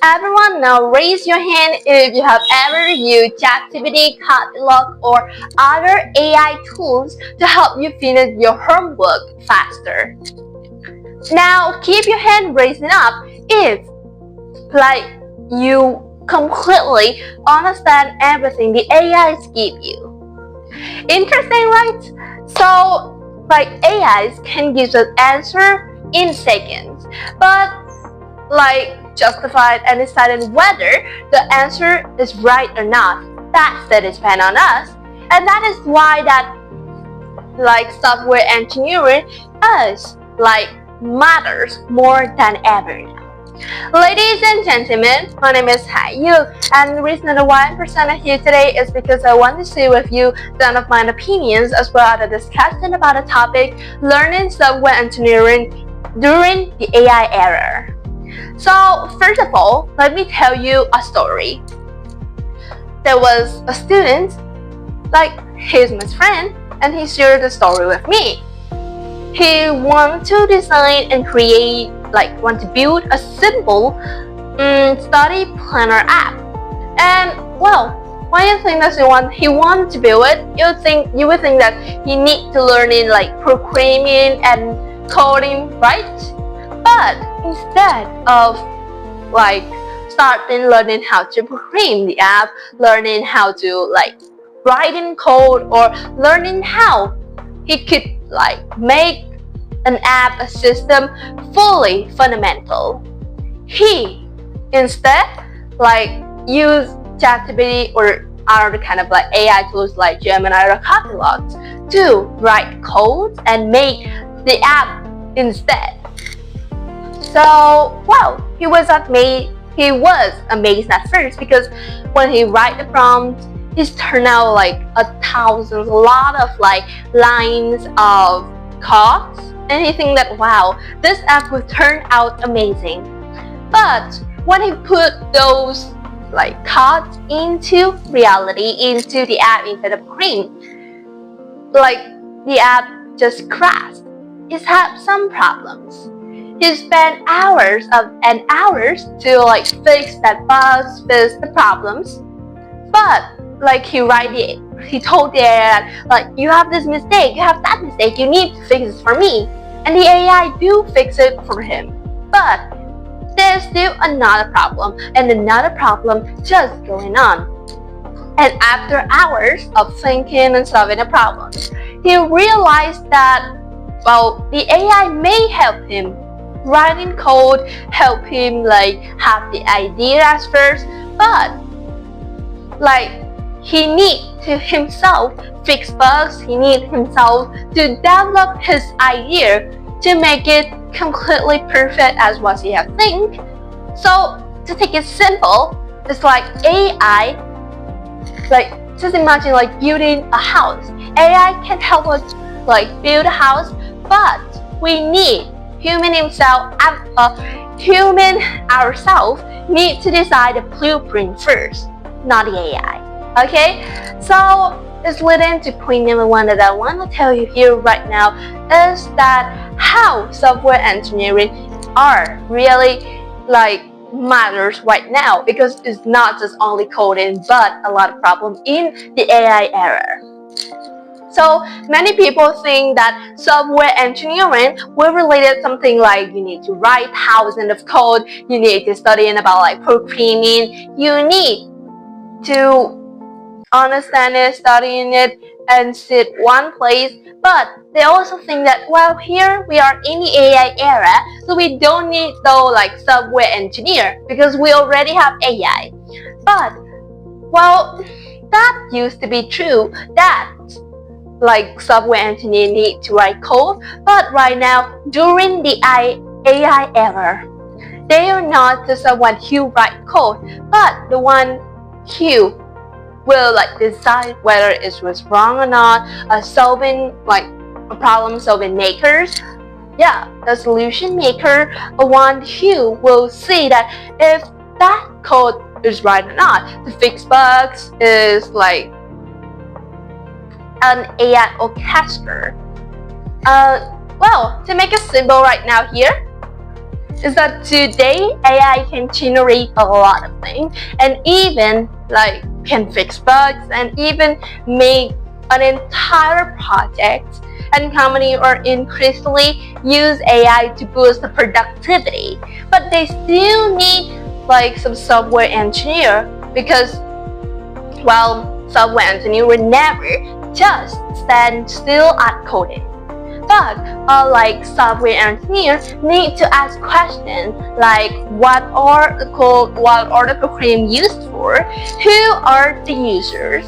Everyone now raise your hand if you have ever used ChatGPT, Copilot, or other AI tools to help you finish your homework faster. Now keep your hand raising up if you completely understand everything the AIs give you. Interesting, right? So AIs can give us answer in seconds, but justified and decided whether the answer is right or not, that depends on us. And that is why that software engineering is matters more than ever now. Ladies and gentlemen, my name is Hải Dương, and the reason why I'm presenting here today is because I want to share with you some of my opinions as well as a discussion about a topic, learning software engineering during the AI era. So first of all, let me tell you a story. There was a student, he's my friend, and he shared the story with me. He wanted to design and create, want to build a simple study planner app. And well, why do you think that he wanted to build it? You would think that he need to learn in programming and coding, right? But instead of starting learning how to program the app, learning how to write in code, or learning how he could make an app, a system fully fundamental, he instead use ChatGPT or other kind of AI tools like Gemini or Copilot to write code and make the app instead. So well, he was amazed at first, because when he write the prompt, it turned out a lot of lines of codes, and he think that wow, this app will turn out amazing. But when he put those codes into reality, into the app instead of screen, the app just crashed. It had some problems. He spent hours and hours to fix that bugs, fix the problems. But he told the AI that you have this mistake, you have that mistake, you need to fix it for me. And the AI do fix it for him. But there's still another problem, and another problem just going on. And after hours of thinking and solving the problems, he realized that the AI may help him writing code, help him have the ideas first, but he need to himself fix bugs, he need himself to develop his idea to make it completely perfect as what he has think. So to take it simple, it's AI, just imagine building a house. AI can help us build a house, but we need human ourselves need to decide the blueprint first, not the AI. Okay, so it's leading to point number one that I want to tell you here right now is that how software engineering are really matters right now, because it's not just only coding but a lot of problems in the AI era. So many people think that software engineering will relate something you need to write thousands of code, you need to study about programming, you need to understand it, studying it, and sit one place. But they also think that here we are in the AI era, so we don't need software engineer because we already have AI. But that used to be true, that software engineer need to write code, but right now during the AI era, they are not the someone who write code, but the one who will decide whether it was wrong or not, solving a problem solving makers. Yeah, the solution maker, a one who will see that if that code is right or not. To fix bugs is an AI orchestra. To make it simple right now here, is that today AI can generate a lot of things and even like can fix bugs and even make an entire project, and companies are increasingly use AI to boost the productivity, but they still need like some software engineer because, well, software engineer will never just stand still at coding. But like software engineers need to ask questions like what are the code, what are the program used for, who are the users,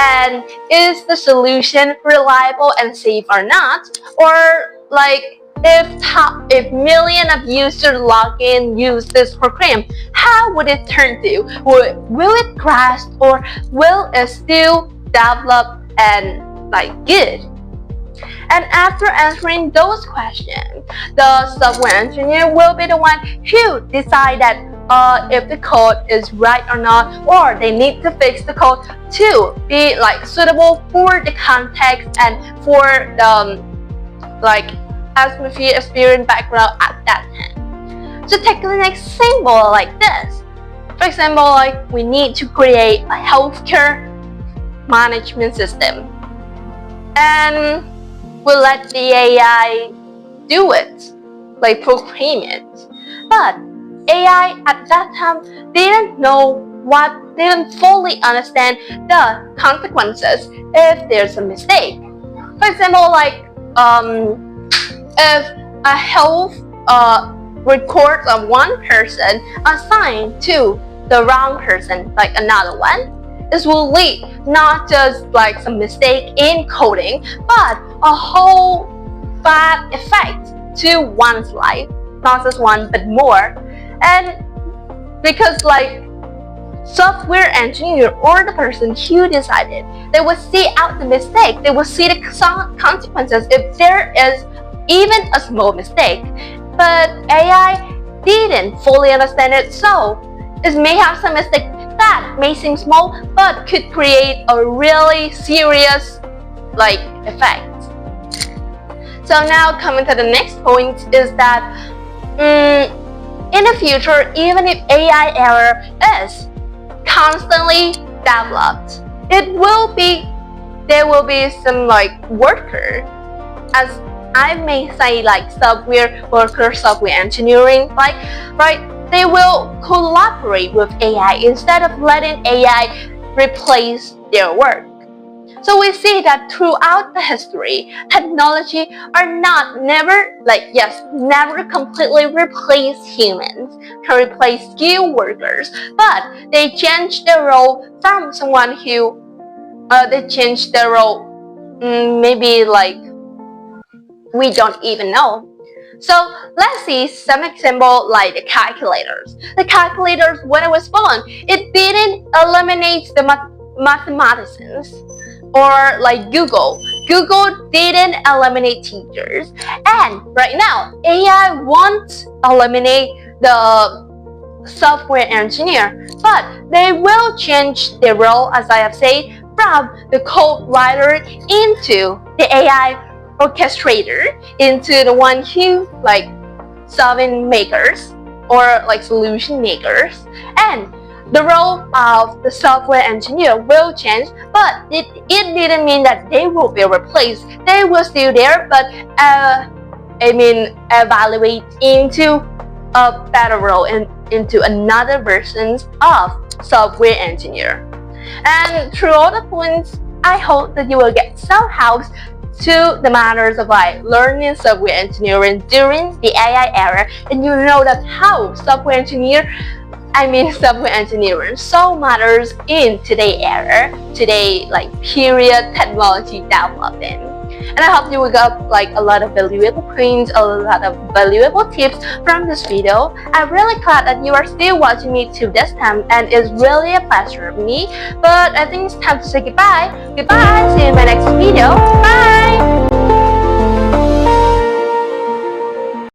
and is the solution reliable and safe or not, or like if millions of users log in use this program, how would it turn to? Will it crash or will it still develop and like good? And after answering those questions, the software engineer will be the one who decide that if the code is right or not, or they need to fix the code to be like suitable for the context and for the like atmosphere experience background at that time. So take an example like this. For example, like we need to create a healthcare management system, and we'll let the AI do it, like program it. But AI at that time didn't fully understand the consequences if there's a mistake. For example, like if a health record of one person assigned to the wrong person, like another one, this will lead not just like some mistake in coding, but a whole bad effect to one's life, not just one but more. And because like software engineer or the person who decided, they will see out the mistake, they will see the consequences if there is even a small mistake. But AI didn't fully understand it, so it may have some mistake that may seem small but could create a really serious like effect. So now coming to the next point is that in the future, even if AI error is constantly developed, there will be some like worker, as I may say, like software worker, software engineering, like right, they will collaborate with AI instead of letting AI replace their work. So we see that throughout the history, technology are never completely replace humans, can replace skilled workers, but they change their role from someone who, maybe like we don't even know. So let's see some example like the calculators. The calculators, when it was born, it didn't eliminate the mathematicians. Or like Google didn't eliminate teachers, and right now AI won't eliminate the software engineer, but they will change their role, as I have said, from the code writer into the AI orchestrator, into the one who like solving makers or like solution makers. And the role of the software engineer will change, but it didn't mean that they will be replaced. They will still there, but evaluate into a better role and into another versions of software engineer. And through all the points, I hope that you will get some help to the matters of like learning software engineering during the AI era, and you know that how software engineering so matters in today's era, today like period technology development. And I hope you will get like a lot of valuable points, a lot of valuable tips from this video. I'm really glad that you are still watching me to this time, and it's really a pleasure of me. But I think it's time to say goodbye. Goodbye, see you in my next video. Bye!